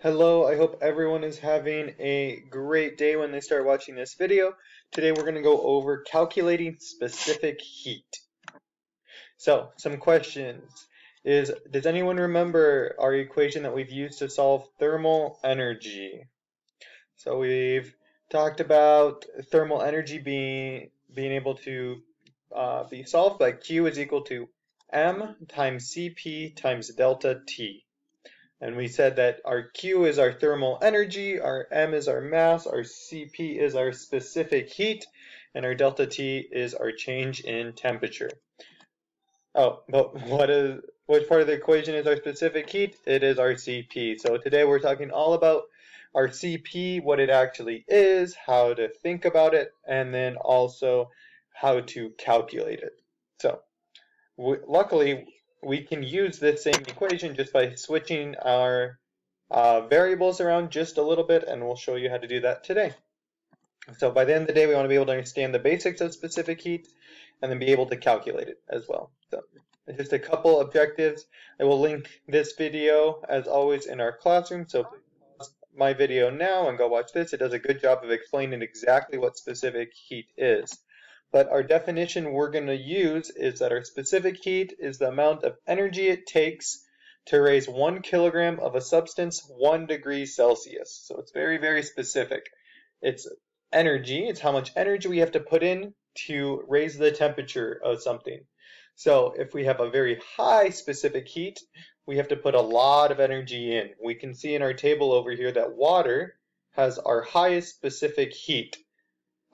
Hello, I hope everyone is having a great day when they start watching this video. Today we're going to go over calculating specific heat. So, some questions does anyone remember our equation that we've used to solve thermal energy? So we've talked about thermal energy being able to be solved by Q is equal to M times Cp times delta T. And we said that our Q is our thermal energy, our M is our mass, our Cp is our specific heat, and our delta T is our change in temperature. Oh, but which part of the equation is our specific heat? It is our Cp. So today we're talking all about our Cp, what it actually is, how to think about it, and then also how to calculate it. So luckily, we can use this same equation just by switching our variables around just a little bit, and we'll show you how to do that today. So by the end of the day, we want to be able to understand the basics of specific heat and then be able to calculate it as well. So just a couple objectives. I will link this video as always in our classroom, so please pause my video now and go watch this. It does a good job of explaining exactly what specific heat is. But our definition we're going to use is that our specific heat is the amount of energy it takes to raise 1 kilogram of a substance 1 degree Celsius. So it's very, very specific. It's energy. It's how much energy we have to put in to raise the temperature of something. So if we have a very high specific heat, we have to put a lot of energy in. We can see in our table over here that water has our highest specific heat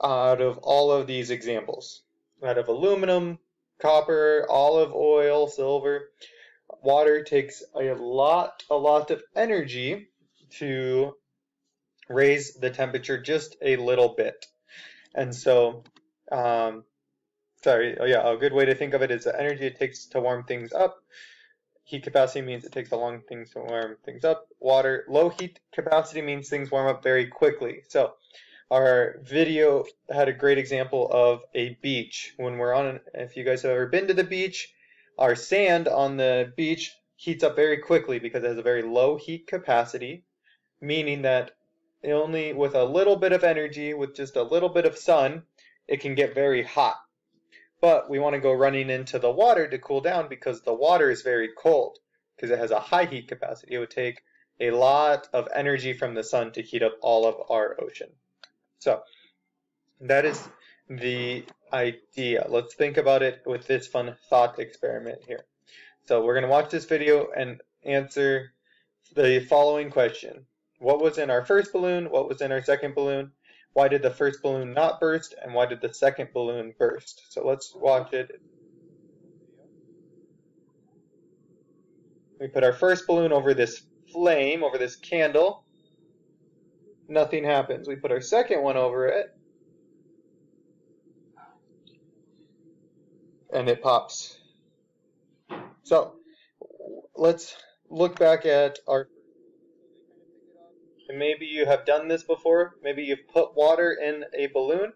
out of all of these examples. Out of aluminum, copper, olive oil, silver, water takes a lot of energy to raise the temperature just a little bit. And so, a good way to think of it is the energy it takes to warm things up. Heat capacity means it takes a long thing to warm things up. Water, low heat capacity means things warm up very quickly. So our video had a great example of a beach. When we're on, if you guys have ever been to the beach, our sand on the beach heats up very quickly because it has a very low heat capacity, meaning that only with a little bit of energy, with just a little bit of sun, it can get very hot. But we want to go running into the water to cool down because the water is very cold because it has a high heat capacity. It would take a lot of energy from the sun to heat up all of our ocean. So that is the idea. Let's think about it with this fun thought experiment here. So we're going to watch this video and answer the following question. What was in our first balloon? What was in our second balloon? Why did the first balloon not burst? And why did the second balloon burst? So let's watch it. We put our first balloon over this flame, over this candle. Nothing happens. We put our second one over it, and it pops. So let's look back at our, and maybe you have done this before. Maybe you've put water in a balloon.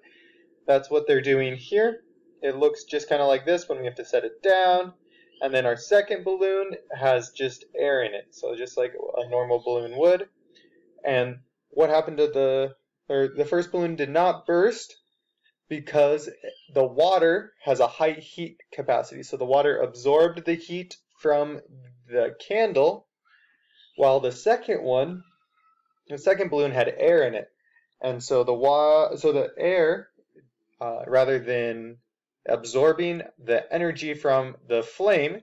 That's what they're doing here. It looks just kind of like this when we have to set it down. And then our second balloon has just air in it, so just like a normal balloon would. And what happened to the first balloon did not burst because the water has a high heat capacity. So the water absorbed the heat from the candle, while the second balloon had air in it. And so the air, rather than absorbing the energy from the flame,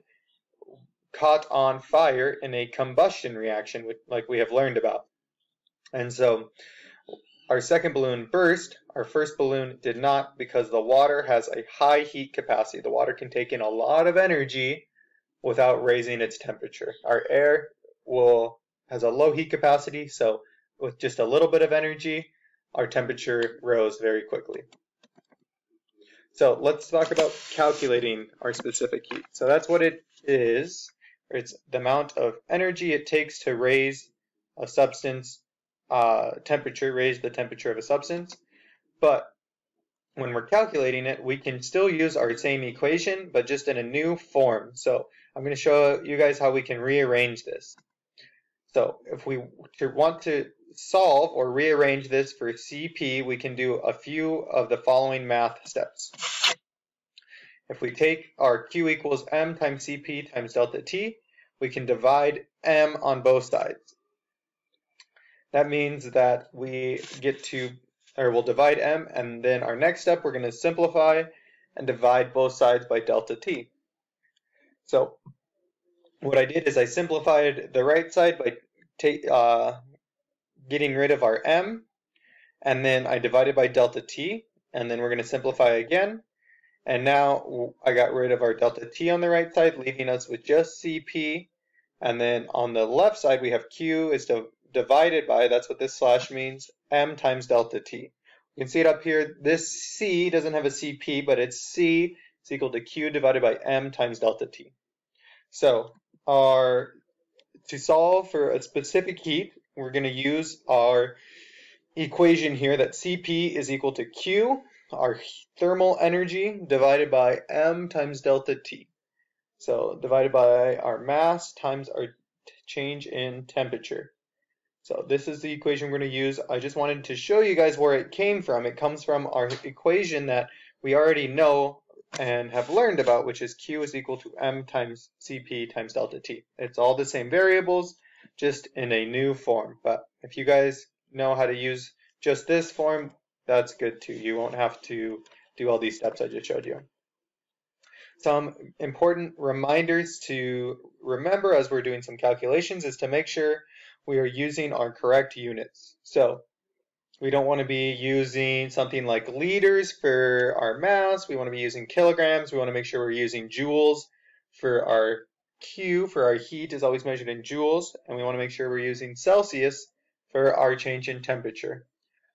caught on fire in a combustion reaction, like we have learned about. And so our second balloon burst, our first balloon did not, because the water has a high heat capacity. The water can take in a lot of energy without raising its temperature. Our air has a low heat capacity, so with just a little bit of energy, our temperature rose very quickly. So let's talk about calculating our specific heat. So that's what it is. It's the amount of energy it takes to raise a substance raise the temperature of a substance. But when we're calculating it, we can still use our same equation, but just in a new form. So I'm going to show you guys how we can rearrange this. So if we want to solve or rearrange this for CP, we can do a few of the following math steps. If we take our Q equals M times CP times delta T, we can divide M on both sides. That means that we get to, or we'll divide M, and then our next step, we're going to simplify and divide both sides by delta T. So what I did is I simplified the right side by getting rid of our M, and then I divided by delta T, and then we're going to simplify again. And now I got rid of our delta T on the right side, leaving us with just CP. And then on the left side, we have Q is divided by, that's what this slash means, M times delta T. You can see it up here. This C doesn't have a CP, but it's C is equal to Q divided by M times delta T. So to solve for a specific heat, we're going to use our equation here that CP is equal to Q, our thermal energy, divided by M times delta T. So divided by our mass times our change in temperature. So this is the equation we're going to use. I just wanted to show you guys where it came from. It comes from our equation that we already know and have learned about, which is Q is equal to M times CP times delta T. It's all the same variables, just in a new form. But if you guys know how to use just this form, that's good too. You won't have to do all these steps I just showed you. Some important reminders to remember as we're doing some calculations is to make sure we are using our correct units. So we don't want to be using something like liters for our mass. We want to be using kilograms. We want to make sure we're using joules for our Q, for our heat is always measured in joules. And we want to make sure we're using Celsius for our change in temperature.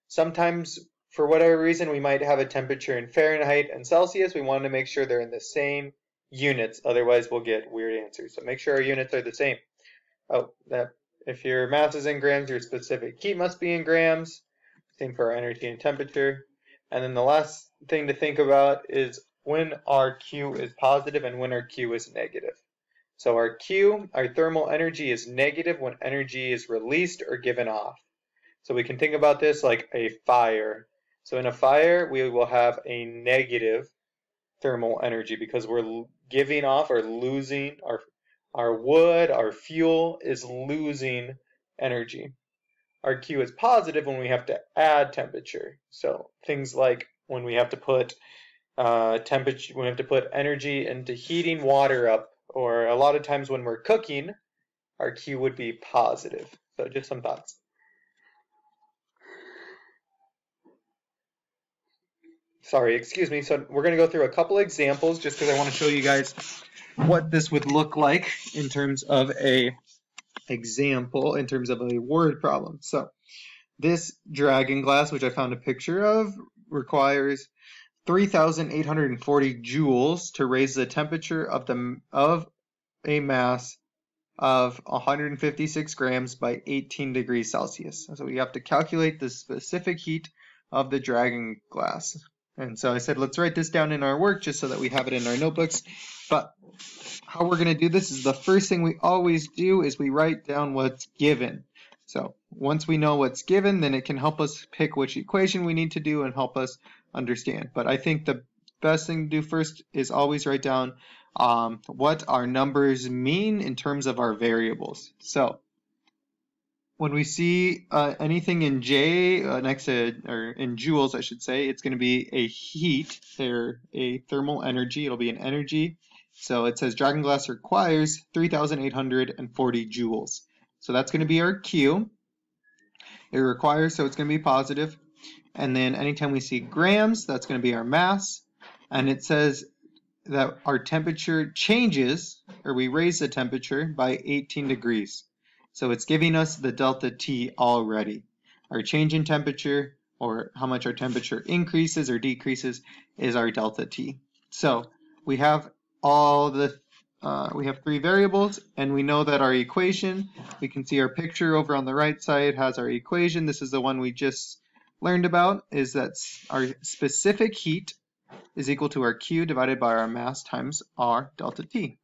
Sometimes, for whatever reason, we might have a temperature in Fahrenheit and Celsius. We want to make sure they're in the same units. Otherwise, we'll get weird answers. So make sure our units are the same. If your mass is in grams, your specific heat must be in grams. Same for our energy and temperature. And then the last thing to think about is when our Q is positive and when our Q is negative. So our Q, our thermal energy, is negative when energy is released or given off. So we can think about this like a fire. So in a fire, we will have a negative thermal energy because we're giving off or losing our wood, our fuel is losing energy. Our Q is positive when we have to add temperature. So things like when we have to put temperature, when we have to put energy into heating water up, or a lot of times when we're cooking, our Q would be positive. So just some thoughts. Sorry, excuse me. So we're going to go through a couple examples just because I want to show you guys what this would look like in terms of a example, in terms of a word problem. So this dragon glass, which I found a picture of, requires 3,840 joules to raise the temperature of a mass of 156 grams by 18 degrees Celsius. So we have to calculate the specific heat of the dragon glass. And so I said, let's write this down in our work just so that we have it in our notebooks. But how we're going to do this is the first thing we always do is we write down what's given. So once we know what's given, then it can help us pick which equation we need to do and help us understand. But I think the best thing to do first is always write down what our numbers mean in terms of our variables. So when we see anything in J next to, or in joules, I should say, it's going to be a heat or a thermal energy. It'll be an energy. So it says dragon glass requires 3,840 joules. So that's going to be our Q. It requires, so it's going to be positive. And then anytime we see grams, that's going to be our mass. And it says that our temperature changes, or we raise the temperature by 18 degrees. So it's giving us the delta T already. Our change in temperature, or how much our temperature increases or decreases, is our delta T. So we have we have three variables, and we know that our equation, we can see our picture over on the right side has our equation. This is the one we just learned about, is that our specific heat is equal to our Q divided by our mass times our delta T.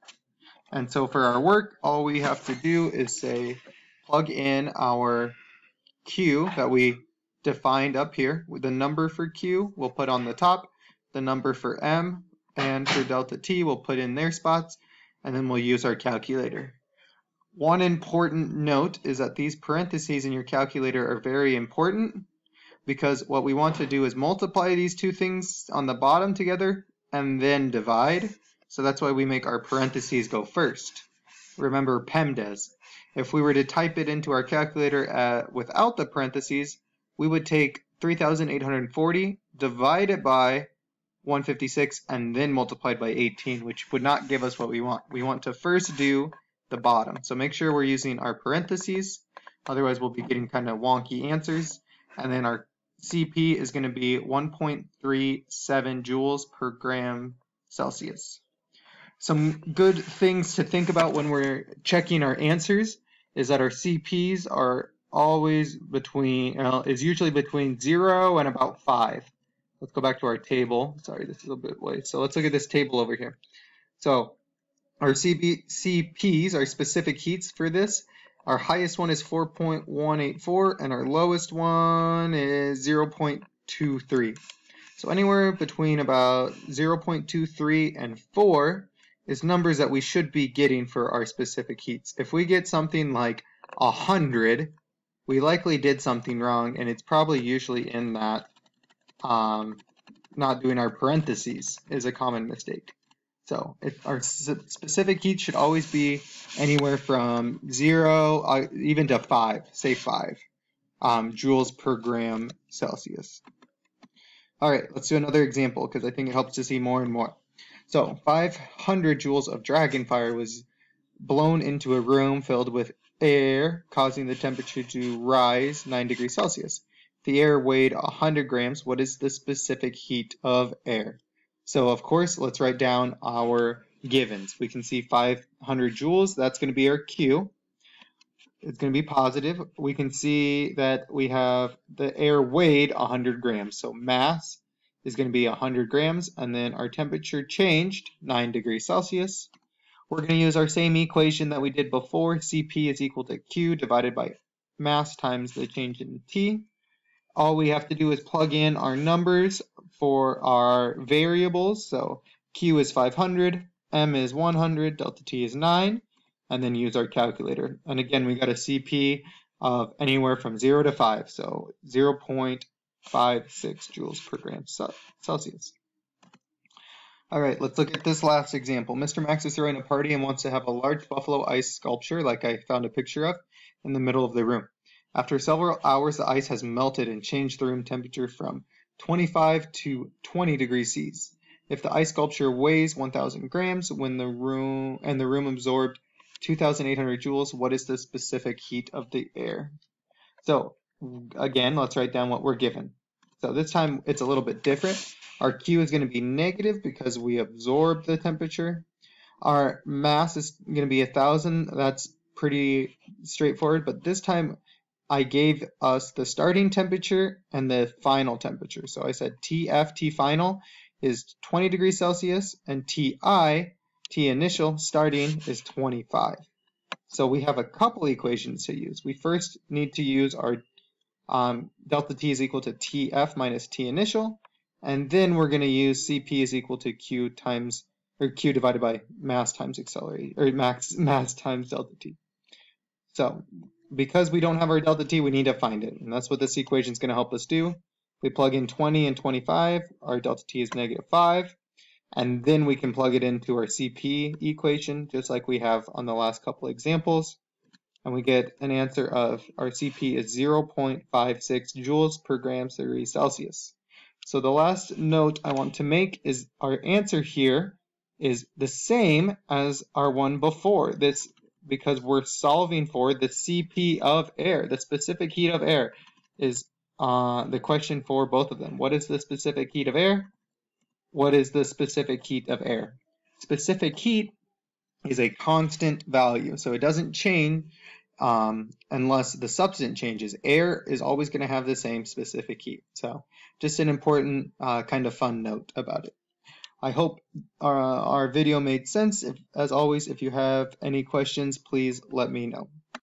And so for our work, all we have to do is say plug in our Q that we defined up here. The number for Q we'll put on the top, the number for M and for delta T we'll put in their spots, and then we'll use our calculator. One important note is that these parentheses in your calculator are very important, because what we want to do is multiply these two things on the bottom together and then divide. So that's why we make our parentheses go first. Remember PEMDAS. If we were to type it into our calculator without the parentheses, we would take 3,840, divide it by 156, and then multiply it by 18, which would not give us what we want. We want to first do the bottom. So make sure we're using our parentheses, otherwise we'll be getting kind of wonky answers. And then our CP is going to be 1.37 joules per gram Celsius. Some good things to think about when we're checking our answers is that our CPs are always is usually between 0 and about 5. Let's go back to our table. Sorry, this is a bit late. So let's look at this table over here. So our CPs, our specific heats for this, our highest one is 4.184 and our lowest one is 0.23. So anywhere between about 0.23 and 4 is numbers that we should be getting for our specific heats. If we get something like 100, we likely did something wrong, and it's probably usually in that not doing our parentheses is a common mistake. So if our specific heat should always be anywhere from 0 even to 5, say 5 joules per gram Celsius. All right, let's do another example because I think it helps to see more and more. So 500 joules of dragon fire was blown into a room filled with air, causing the temperature to rise 9 degrees Celsius. The air weighed 100 grams. What is the specific heat of air? So of course, let's write down our givens. We can see 500 joules. That's going to be our Q. It's going to be positive. We can see that we have the air weighed 100 grams. So mass is going to be 100 grams. And then our temperature changed 9 degrees Celsius. We're going to use our same equation that we did before. Cp is equal to Q divided by mass times the change in T. All we have to do is plug in our numbers for our variables. So Q is 500, M is 100, delta T is 9, and then use our calculator. And again, we got a CP of anywhere from 0 to 5, so 0.56 joules per gram Celsius. All right, let's look at this last example. Mr. Max is throwing a party and wants to have a large buffalo ice sculpture, like I found a picture of, in the middle of the room. After several hours, the ice has melted and changed the room temperature from 25 to 20 degrees Celsius. If the ice sculpture weighs 1,000 grams when the room absorbed 2,800 joules, what is the specific heat of the air? So again, let's write down what we're given. So this time it's a little bit different. Our Q is going to be negative because we absorbed the temperature. Our mass is going to be 1,000. That's pretty straightforward, but this time I gave us the starting temperature and the final temperature. So I said TF, T final, is 20 degrees Celsius, and TI, T initial, starting, is 25. So we have a couple equations to use. We first need to use our delta T is equal to TF minus T initial, and then we're going to use CP is equal to Q divided by mass times accelerated, or mass times delta T. So because we don't have our delta T, we need to find it, and that's what this equation is going to help us do. We plug in 20 and 25, our delta T is -5, and then we can plug it into our CP equation, just like we have on the last couple examples, and we get an answer of our CP is 0.56 joules per gram Celsius. So the last note I want to make is our answer here is the same as our one before. This because we're solving for the CP of air. The specific heat of air is the question for both of them. What is the specific heat of air? What is the specific heat of air? Specific heat is a constant value, so it doesn't change unless the substance changes. Air is always going to have the same specific heat. So just an important kind of fun note about it. I hope our video made sense. As always, if you have any questions, please let me know.